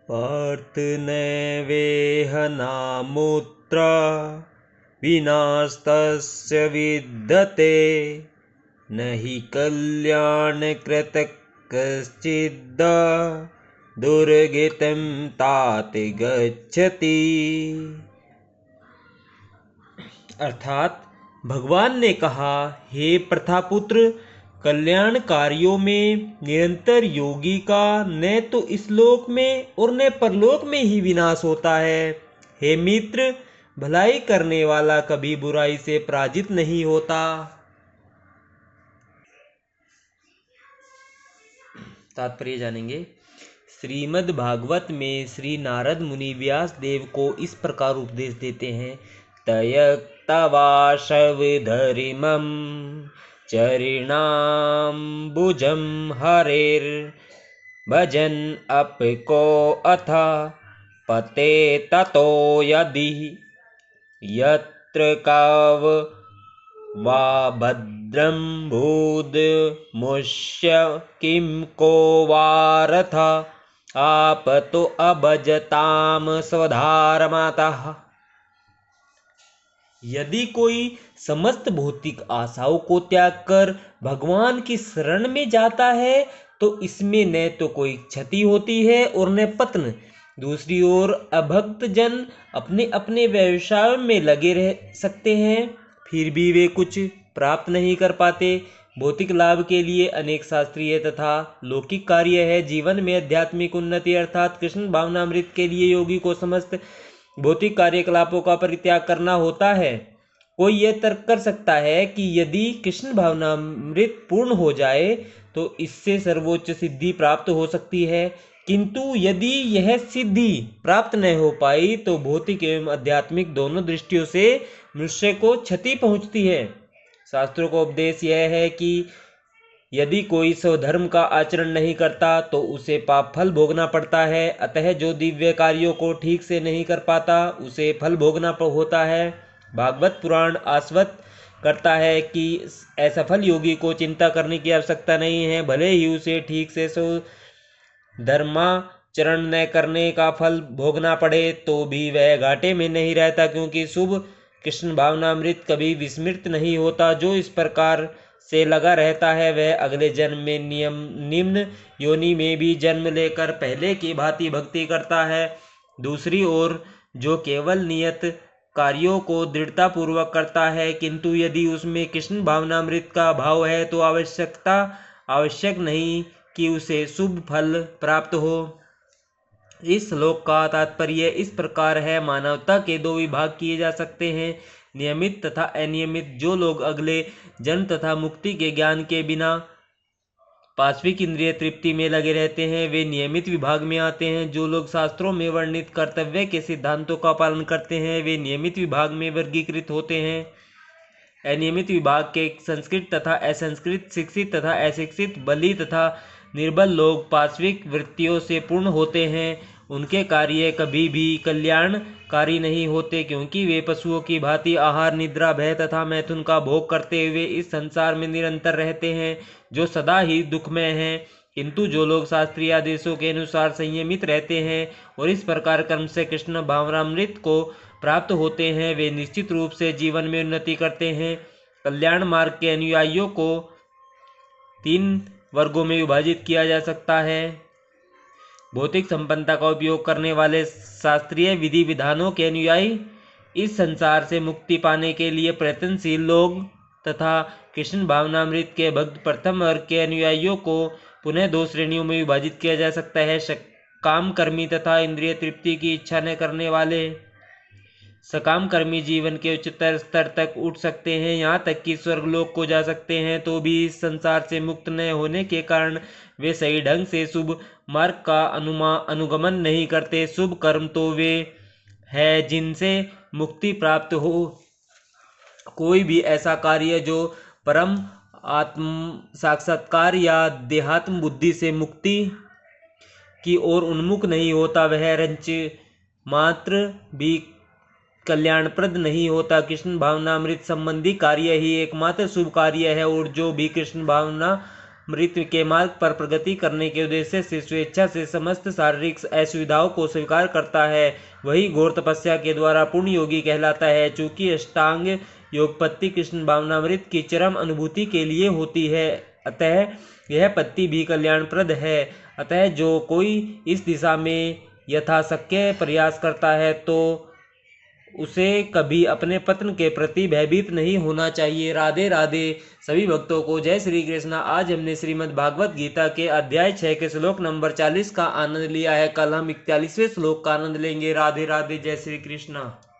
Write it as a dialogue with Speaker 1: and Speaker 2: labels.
Speaker 1: पार्थ नैवेह नामुत्र विनास्तस्य विद्यते न हि कल्याणकृत कश्चिद् दुर्गतिं तात गच्छति। अर्थात भगवान ने कहा, हे प्रथापुत्र, कल्याण कार्यों में निरंतर योगी का न तो इस लोक में और न परलोक में ही विनाश होता है। हे मित्र, भलाई करने वाला कभी बुराई से पराजित नहीं होता। तात्पर्य जानेंगे। श्रीमद् भागवत में श्री नारद मुनि व्यास देव को इस प्रकार उपदेश देते हैं। तयक्तवाशविधरिमं चरणाम्बुजं हरेर् भजन् अपको अथ पते ततो यदि यत्र कव वा भद्रं भूद्मुष्य किं को वारथ आपतो अभजताम स्वधारमातः। यदि कोई समस्त भौतिक आशाओं को त्याग कर भगवान की शरण में जाता है तो इसमें न तो कोई क्षति होती है और न पतन। दूसरी ओर अभक्त जन अपने अपने व्यवसाय में लगे रह सकते हैं, फिर भी वे कुछ प्राप्त नहीं कर पाते। भौतिक लाभ के लिए अनेक शास्त्रीय तथा लौकिक कार्य है। जीवन में आध्यात्मिक उन्नति अर्थात कृष्ण भावनामृत के लिए योगी को समस्त भौतिक कार्यकलापों का परित्याग करना होता है। कोई यह तर्क कर सकता है कि यदि कृष्ण भावनामृत पूर्ण हो जाए तो इससे सर्वोच्च सिद्धि प्राप्त हो सकती है, किंतु यदि यह सिद्धि प्राप्त न हो पाई तो भौतिक एवं आध्यात्मिक दोनों दृष्टियों से मनुष्य को क्षति पहुंचती है। शास्त्रों का उपदेश यह है कि यदि कोई स्वधर्म का आचरण नहीं करता तो उसे पाप फल भोगना पड़ता है। अतः जो दिव्य कार्यों को ठीक से नहीं कर पाता उसे फल भोगना होता है। भागवत पुराण आश्वस्त करता है कि असफल योगी को चिंता करने की आवश्यकता नहीं है। भले ही उसे ठीक से धर्माचरण न करने का फल भोगना पड़े तो भी वह घाटे में नहीं रहता, क्योंकि शुभ कृष्ण भावनामृत कभी विस्मृत नहीं होता। जो इस प्रकार से लगा रहता है वह अगले जन्म में निम्न योनि में भी जन्म लेकर पहले की भांति भक्ति करता है। दूसरी ओर जो केवल नियत कार्यों को दृढ़ता पूर्वक करता है, किंतु यदि उसमें कृष्ण भावनामृत का भाव है तो आवश्यक नहीं कि उसे शुभ फल प्राप्त हो। इस श्लोक का तात्पर्य इस प्रकार है। मानवता के दो विभाग किए जा सकते हैं, नियमित तथा अनियमित। जो लोग अगले जन्म तथा मुक्ति के ज्ञान के बिना पाश्विक इंद्रिय तृप्ति में लगे रहते हैं वे नियमित विभाग में आते हैं। जो लोग शास्त्रों में वर्णित कर्तव्य के सिद्धांतों का पालन करते हैं वे नियमित विभाग में वर्गीकृत होते हैं। अनियमित विभाग के संस्कृत तथा असंस्कृत, शिक्षित तथा अशिक्षित, बली तथा निर्बल लोग पाश्विक वृत्तियों से पूर्ण होते हैं। उनके कार्य कभी भी कल्याणकारी नहीं होते, क्योंकि वे पशुओं की भांति आहार, निद्रा, भय तथा मैथुन का भोग करते हुए इस संसार में निरंतर रहते हैं, जो सदा ही दुखमय हैं। किंतु जो लोग शास्त्रीय आदेशों के अनुसार संयमित रहते हैं और इस प्रकार कर्म से कृष्ण भावनामृत को प्राप्त होते हैं वे निश्चित रूप से जीवन में उन्नति करते हैं। कल्याण मार्ग के अनुयायियों को 3 वर्गों में विभाजित किया जा सकता है। भौतिक संपन्नता का उपयोग करने वाले शास्त्रीय विधि विधानों के अनुयायी, इस संसार से मुक्ति पाने के लिए प्रयत्नशील लोग तथा कृष्ण भावनामृत के भक्त। प्रथम वर्ग के अनुयायियों को पुनः 2 श्रेणियों में विभाजित किया जा सकता है। काम कर्मी तथा इंद्रिय तृप्ति की इच्छा न करने वाले। सकाम कर्मी जीवन के उच्चतर स्तर तक उठ सकते हैं, यहाँ तक कि स्वर्गलोक को जा सकते हैं, तो भी इस संसार से मुक्त न होने के कारण वे सही ढंग से शुभ मार्ग का अनुगमन नहीं करते। शुभ कर्म तो वे है जिनसे मुक्ति प्राप्त हो। कोई भी ऐसा कार्य जो परम आत्म साक्षात्कार या देहात्म बुद्धि से मुक्ति की ओर उन्मुख नहीं होता वह रंच मात्र भी कल्याणप्रद नहीं होता। कृष्ण भावनामृत संबंधी कार्य ही एकमात्र शुभ कार्य है और जो भी कृष्ण भावना मृत्यु के मार्ग पर प्रगति करने के उद्देश्य से स्वेच्छा से समस्त शारीरिक असुविधाओं को स्वीकार करता है, वही घोर तपस्या के द्वारा पूर्ण योगी कहलाता है। चूंकि अष्टांग योग पत्ति कृष्ण भावनामृत की चरम अनुभूति के लिए होती है, अतः यह पत्ति भी कल्याणप्रद है। अतः जो कोई इस दिशा में यथाशक्य प्रयास करता है तो उसे कभी अपने पत्न के प्रति भयभीत नहीं होना चाहिए। राधे राधे सभी भक्तों को जय श्री कृष्णा। आज हमने श्रीमद् भागवत गीता के अध्याय 6 के श्लोक नंबर 40 का आनंद लिया है। कल हम 41वें श्लोक का आनंद लेंगे। राधे राधे, जय श्री कृष्णा।